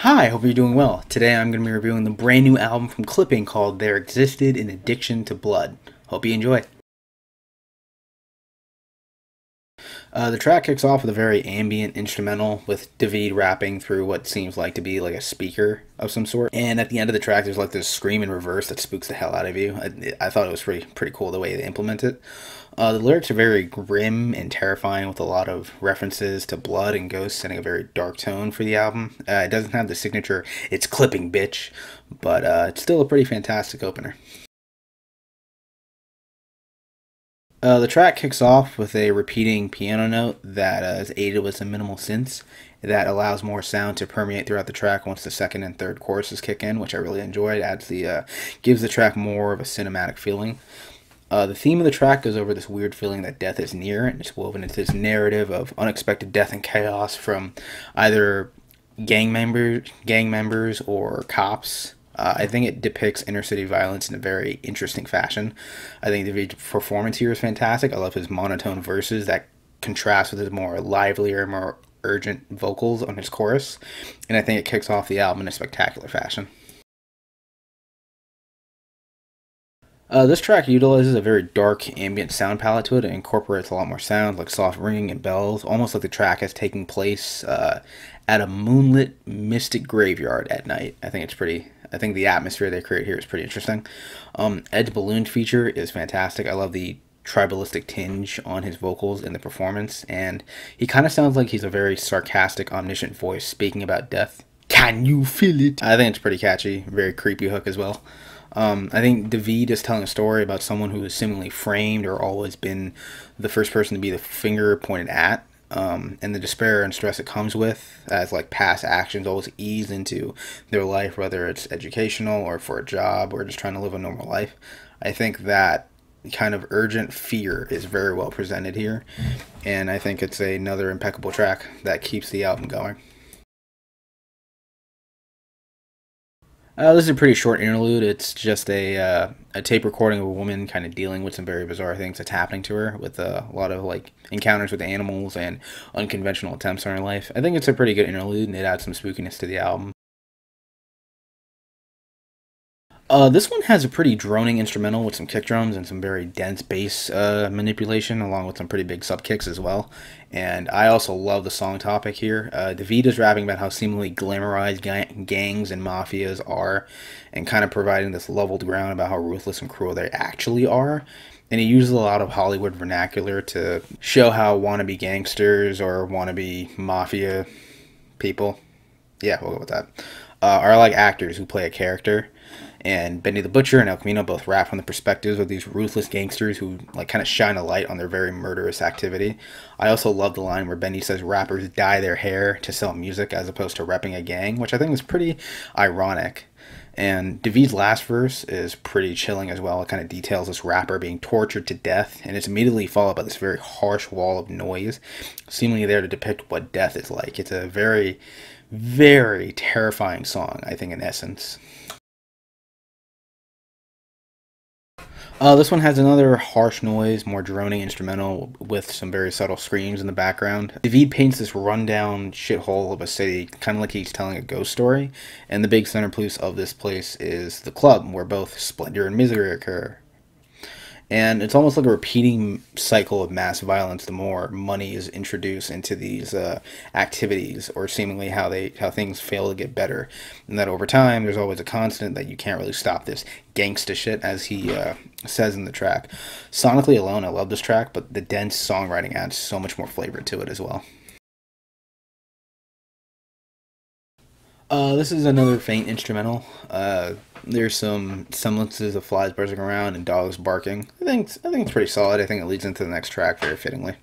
Hi, hope you're doing well. Today I'm going to be reviewing the brand new album from Clipping called There Existed an Addiction to Blood. Hope you enjoy. The track kicks off with a very ambient instrumental with David rapping through what seems like to be like a speaker of some sort. And at the end of the track, there's like this scream in reverse that spooks the hell out of you. I thought it was pretty cool the way they implement it. The lyrics are very grim and terrifying with a lot of references to blood and ghosts, setting a very dark tone for the album. It doesn't have the signature "it's clipping bitch," but it's still a pretty fantastic opener. The track kicks off with a repeating piano note that is aided with some minimal synths that allows more sound to permeate throughout the track once the second and third choruses kick in, which I really enjoyed. Gives the track more of a cinematic feeling. The theme of the track goes over this weird feeling that death is near, and it's woven into this narrative of unexpected death and chaos from either gang members or cops. I think it depicts inner city violence in a very interesting fashion. I think the performance here is fantastic. I love his monotone verses that contrast with his more livelier, more urgent vocals on his chorus, and I think it kicks off the album in a spectacular fashion. This track utilizes a very dark ambient sound palette to it. It incorporates a lot more sounds like soft ringing and bells, almost like the track is taking place at a moonlit, mystic graveyard at night. I think the atmosphere they create here is pretty interesting. Ed's balloon feature is fantastic. I love the tribalistic tinge on his vocals in the performance, and he kind of sounds like he's a very sarcastic, omniscient voice speaking about death. Can you feel it? I think it's pretty catchy, very creepy hook as well. I think David is telling a story about someone who is seemingly framed or always been the first person to be the finger pointed at, and the despair and stress it comes with as like past actions always ease into their life, whether it's educational or for a job or just trying to live a normal life. I think that kind of urgent fear is very well presented here, and I think it's another impeccable track that keeps the album going. This is a pretty short interlude. It's just a tape recording of a woman kind of dealing with some very bizarre things that's happening to her, with a lot of like encounters with animals and unconventional attempts on her life. I think it's a pretty good interlude, and it adds some spookiness to the album. This one has a pretty droning instrumental with some kick drums and some very dense bass manipulation, along with some pretty big sub kicks as well. And I also love the song topic here. David is rapping about how seemingly glamorized gangs and mafias are, and kind of providing this leveled ground about how ruthless and cruel they actually are. And he uses a lot of Hollywood vernacular to show how wannabe gangsters or wannabe mafia people, yeah, we'll go with that, are like actors who play a character. And Benny the Butcher and El Camino both rap from the perspectives of these ruthless gangsters who like kind of shine a light on their very murderous activity. I also love the line where Benny says rappers dye their hair to sell music as opposed to repping a gang, which I think is pretty ironic. And David's last verse is pretty chilling as well. It kind of details this rapper being tortured to death, and it's immediately followed by this very harsh wall of noise, seemingly there to depict what death is like. It's a very, very terrifying song, I think, in essence. This one has another harsh noise, more droning instrumental with some very subtle screams in the background. David paints this rundown shithole of a city, kind of like he's telling a ghost story, and the big centerpiece of this place is the club, where both splendor and misery occur. And it's almost like a repeating cycle of mass violence the more money is introduced into these activities, or seemingly how things fail to get better. And that over time, there's always a constant that you can't really stop this gangsta shit, as he says in the track. Sonically alone, I love this track, but the dense songwriting adds so much more flavor to it as well. This is another faint instrumental. There's some semblances of flies buzzing around and dogs barking. I think it's pretty solid. I think it leads into the next track very fittingly.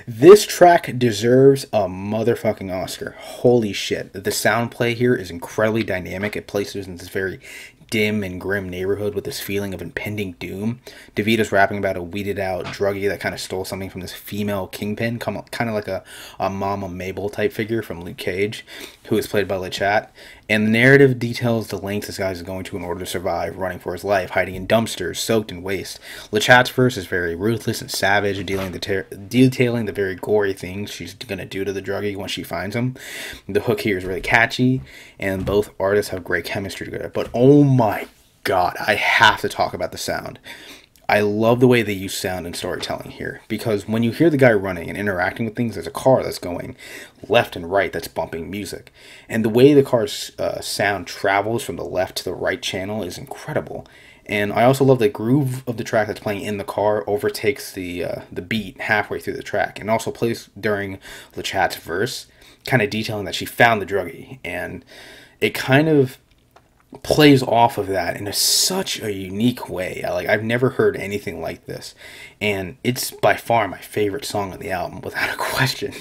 This track deserves a motherfucking Oscar. Holy shit. The sound play here is incredibly dynamic. It places in this very dim and grim neighborhood with this feeling of impending doom. DeVito's rapping about a weeded out druggie that kind of stole something from this female kingpin, kind of like a Mama Mabel type figure from Luke Cage, who is played by LeChat. And the narrative details the lengths this guy is going to in order to survive, running for his life, hiding in dumpsters, soaked in waste. LeChat's verse is very ruthless and savage, detailing the very gory things she's going to do to the druggie once she finds him. The hook here is really catchy, and both artists have great chemistry together. But oh my god, I have to talk about the sound. I love the way they use sound in storytelling here, because when you hear the guy running and interacting with things, there's a car that's going left and right that's bumping music. And the way the car's sound travels from the left to the right channel is incredible. And I also love the groove of the track that's playing in the car overtakes the beat halfway through the track, and also plays during LeChat's verse, kind of detailing that she found the druggie. And it kind of plays off of that in such a unique way. I've never heard anything like this, and it's by far my favorite song on the album, without a question.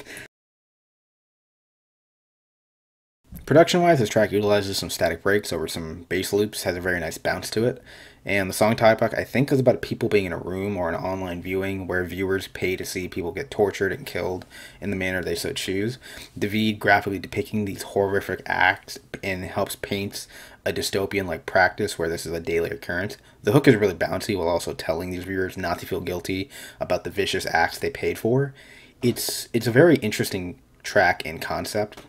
Production-wise, this track utilizes some static breaks over some bass loops, has a very nice bounce to it, and the song topic, I think, is about people being in a room or an online viewing where viewers pay to see people get tortured and killed in the manner they so choose. David graphically depicting these horrific acts and helps paint a dystopian-like practice where this is a daily occurrence. The hook is really bouncy while also telling these viewers not to feel guilty about the vicious acts they paid for. It's a very interesting track in concept,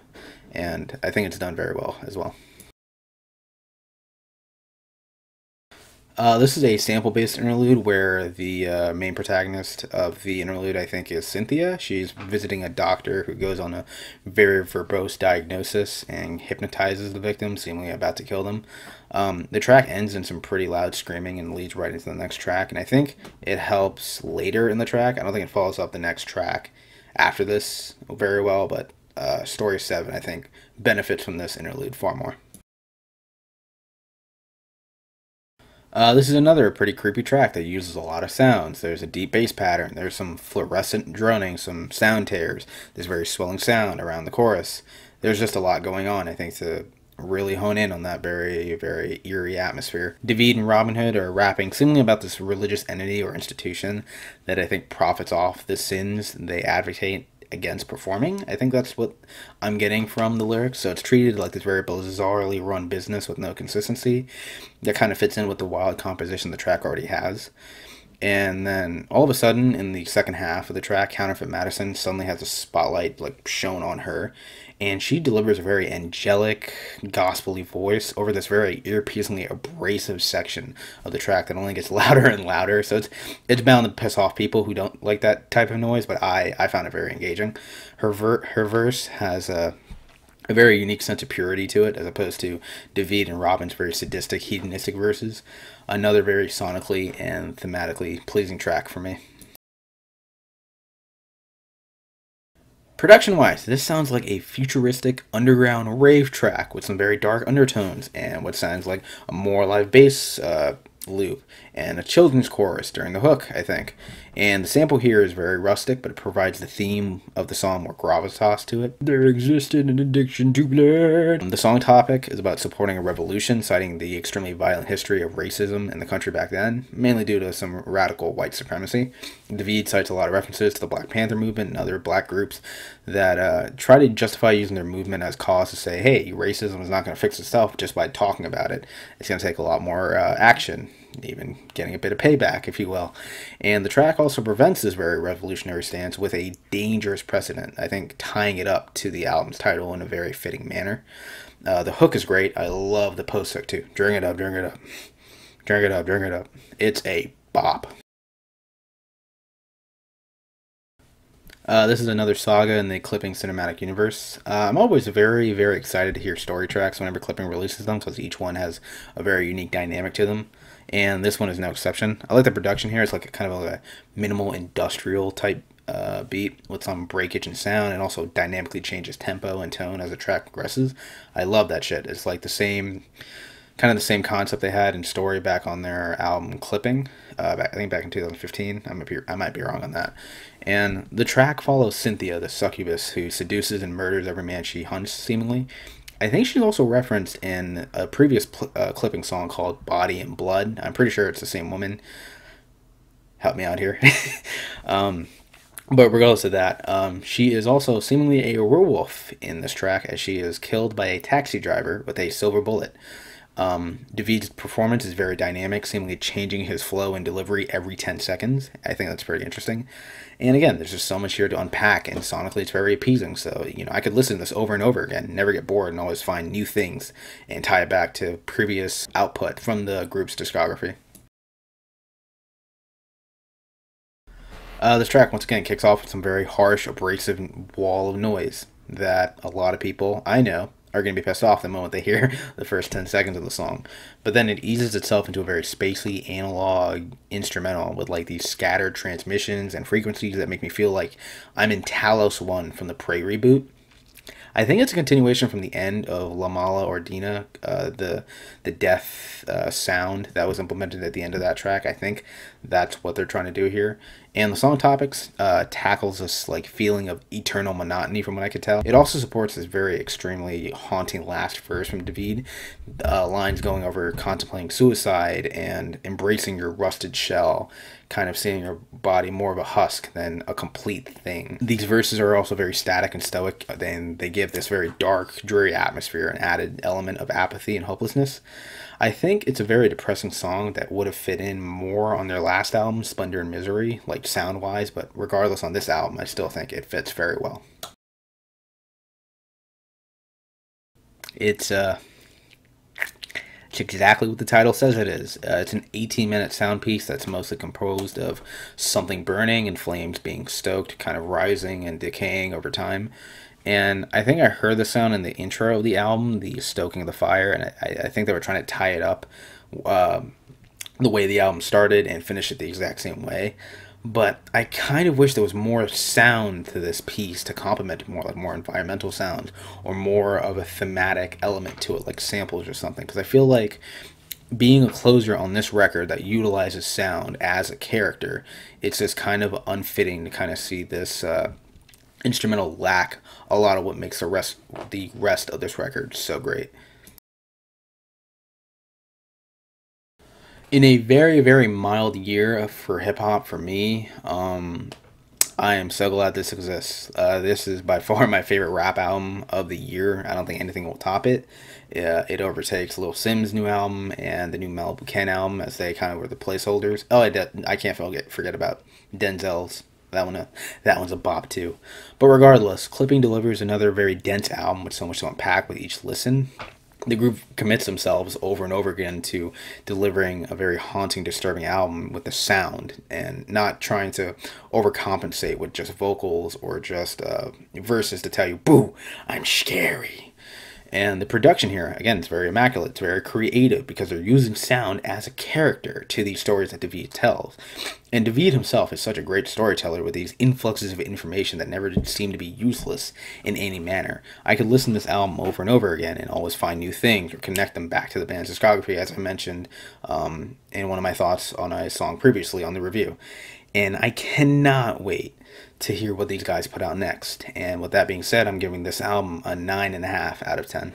and I think it's done very well as well. This is a sample-based interlude where the main protagonist of the interlude, I think, is Cynthia. She's visiting a doctor who goes on a very verbose diagnosis and hypnotizes the victim, seemingly about to kill them. The track ends in some pretty loud screaming and leads right into the next track, and I think it helps later in the track. I don't think it follows up the next track after this very well, but Story 7, I think, benefits from this interlude far more. This is another pretty creepy track that uses a lot of sounds. There's a deep bass pattern, there's some fluorescent droning, some sound tears, there's very swelling sound around the chorus. There's just a lot going on, I think, to really hone in on that very, very eerie atmosphere. David and Robin Hood are rapping seemingly about this religious entity or institution that I think profits off the sins they advocate against performing. I think that's what I'm getting from the lyrics. So it's treated like this very bizarrely run business with no consistency that kind of fits in with the wild composition the track already has. And then all of a sudden in the second half of the track, Counterfeit Madison suddenly has a spotlight shown on her, and she delivers a very angelic, gospel-y voice over this very ear-piercingly abrasive section of the track that only gets louder and louder. So it's bound to piss off people who don't like that type of noise, but I found it very engaging. Her verse has a very unique sense of purity to it, as opposed to David and Robin's very sadistic, hedonistic verses. Another very sonically and thematically pleasing track for me. Production-wise, this sounds like a futuristic underground rave track with some very dark undertones and what sounds like a more live bass loop and a children's chorus during the hook, I think. And the sample here is very rustic, but it provides the theme of the song more gravitas to it. There existed an addiction to blood. The song topic is about supporting a revolution, citing the extremely violent history of racism in the country back then, mainly due to some radical white supremacy. David cites a lot of references to the Black Panther movement and other black groups that try to justify using their movement as cause to say, hey, racism is not going to fix itself just by talking about it. It's going to take a lot more action, even getting a bit of payback, if you will. And the track also prevents this very revolutionary stance with a dangerous precedent, I think, tying it up to the album's title in a very fitting manner. The hook is great. I love the post hook too. Drink it up, drink it up. Drink it up, drink it up. It's a bop. This is another saga in the Clipping cinematic universe. I'm always very, very excited to hear story tracks whenever Clipping releases them, because each one has a very unique dynamic to them, and this one is no exception. I like the production here. It's like a minimal industrial type beat with some breakage in sound, and also dynamically changes tempo and tone as the track progresses. I love that shit. It's like the same concept they had in Story back on their album Clipping, I think back in 2015. I might be wrong on that. And the track follows Cynthia, the succubus who seduces and murders every man she hunts, seemingly. I think she's also referenced in a previous clipping song called Body and Blood. I'm pretty sure it's the same woman. Help me out here. um, but regardless of that, she is also seemingly a werewolf in this track as she is killed by a taxi driver with a silver bullet. David's performance is very dynamic, seemingly changing his flow and delivery every 10 seconds. I think that's pretty interesting. And again, there's just so much here to unpack, and sonically it's very appeasing. So, I could listen to this over and over again, never get bored, and always find new things and tie it back to previous output from the group's discography. This track, once again, kicks off with some very harsh, abrasive wall of noise that a lot of people I know are going to be pissed off the moment they hear the first 10 seconds of the song. But then it eases itself into a very spacey, analog instrumental with like these scattered transmissions and frequencies that make me feel like I'm in Talos 1 from the Prey reboot. I think it's a continuation from the end of La Mala Ordina, the death sound that was implemented at the end of that track. I think that's what they're trying to do here. And the song topics tackles this like feeling of eternal monotony from what I could tell. It also supports this very extremely haunting last verse from David. Lines going over contemplating suicide and embracing your rusted shell, kind of seeing your body more of a husk than a complete thing. These verses are also very static and stoic, and they give this very dark, dreary atmosphere an added element of apathy and hopelessness. I think it's a very depressing song that would have fit in more on their last album, Splendor and Misery, like sound-wise, but regardless on this album, I still think it fits very well. It's exactly what the title says it is. It's an 18-minute sound piece that's mostly composed of something burning and flames being stoked, kind of rising and decaying over time. And I think I heard the sound in the intro of the album, the stoking of the fire, and I think they were trying to tie it up the way the album started and finish it the exact same way. But I kind of wish there was more sound to this piece to complement more, like more environmental sounds or more of a thematic element to it, like samples or something. Because I feel like being a closer on this record that utilizes sound as a character, it's just kind of unfitting to kind of see this instrumental lack a lot of what makes the rest of this record so great. In a very, very mild year for hip-hop for me, I am so glad this exists. This is by far my favorite rap album of the year. I don't think anything will top it. It overtakes Lil Sim's new album and the new Malibu Ken album as they kind of were the placeholders. Oh, I can't forget about Denzel's. That one's a bop too. But regardless, Clipping delivers another very dense album with so much to unpack with each listen. The group commits themselves over and over again to delivering a very haunting, disturbing album with the sound and not trying to overcompensate with just vocals or just verses to tell you, boo, I'm scary. And the production here, again, it's very immaculate. It's very creative because they're using sound as a character to these stories that David tells. And David himself is such a great storyteller with these influxes of information that never seem to be useless in any manner. I could listen to this album over and over again and always find new things or connect them back to the band's discography, as I mentioned in one of my thoughts on a song previously on the review. And I cannot wait to hear what these guys put out next. And with that being said, I'm giving this album a 9.5 out of 10.